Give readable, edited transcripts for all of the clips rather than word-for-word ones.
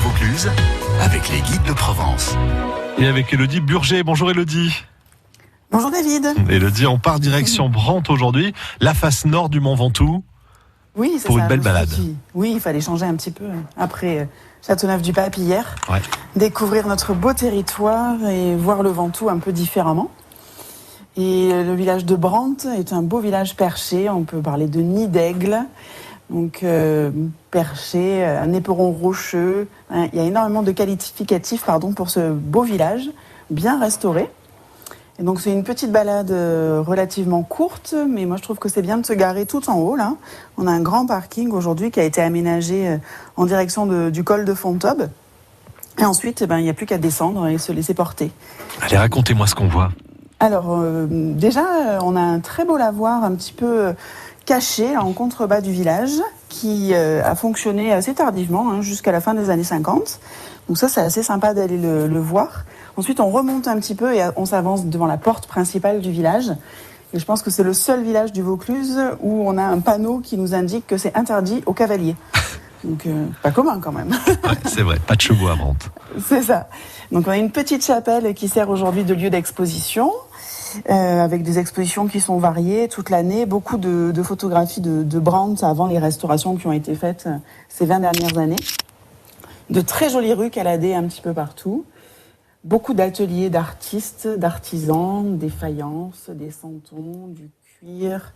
Vaucluse avec les guides de Provence. Et avec Élodie Burger. Bonjour Élodie. Bonjour David. Élodie, on part direction Brantes aujourd'hui, la face nord du Mont Ventoux. Oui, c'est pour ça, une belle balade. Oui, il fallait changer un petit peu après Châteauneuf-du-Pape hier. Ouais. Découvrir notre beau territoire et voir le Ventoux un peu différemment. Et le village de Brantes est un beau village perché. On peut parler de nid d'aigle. Donc perché, un éperon rocheux. Il y a énormément de qualificatifs pour ce beau village, bien restauré. Et donc c'est une petite balade relativement courte, mais moi je trouve que c'est bien de se garer tout en haut là. On a un grand parking aujourd'hui qui a été aménagé en direction du col de Fontaube. Et ensuite, il n'y a plus qu'à descendre et se laisser porter. Allez, racontez-moi ce qu'on voit. Alors déjà, on a un très beau lavoir un petit peu caché en contrebas du village qui a fonctionné assez tardivement, jusqu'à la fin des années 50. Donc ça, c'est assez sympa d'aller le voir. Ensuite, on remonte un petit peu et on s'avance devant la porte principale du village. Et je pense que c'est le seul village du Vaucluse où on a un panneau qui nous indique que c'est interdit aux cavaliers. Donc, pas commun quand même. Ouais, c'est vrai, pas de chevaux à Brantes. C'est ça. Donc, on a une petite chapelle qui sert aujourd'hui de lieu d'exposition, avec des expositions qui sont variées toute l'année. Beaucoup de photographies de Brantes avant les restaurations qui ont été faites ces 20 dernières années. De très jolies rues caladées un petit peu partout. Beaucoup d'ateliers d'artistes, d'artisans, des faïences, des santons, du cuir.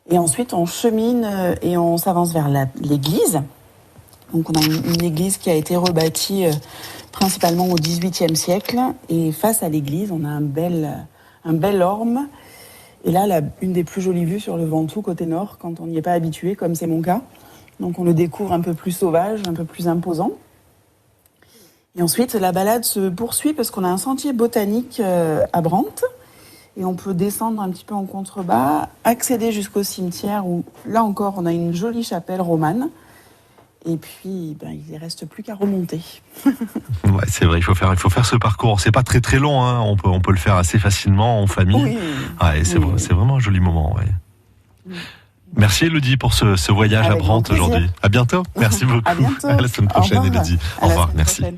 Et ensuite, on chemine et on s'avance vers l'église. Donc, on a une église qui a été rebâtie principalement au XVIIIe siècle. Et face à l'église, on a un bel orme. Et là, une des plus jolies vues sur le Ventoux, côté nord, quand on n'y est pas habitué, comme c'est mon cas. Donc, on le découvre un peu plus sauvage, un peu plus imposant. Et ensuite, la balade se poursuit parce qu'on a un sentier botanique à Brantes. Et on peut descendre un petit peu en contrebas, accéder jusqu'au cimetière où, là encore, on a une jolie chapelle romane. Et puis, il ne reste plus qu'à remonter. Ouais, c'est vrai, il faut faire ce parcours. C'est pas très très long, hein. On peut le faire assez facilement en famille. Oui. Ouais, c'est vraiment un joli moment. Ouais. Oui. Merci Élodie pour ce voyage à Brantes aujourd'hui. À bientôt. Merci beaucoup. À bientôt. À la semaine prochaine Élodie. Au revoir. Merci. Prochaine.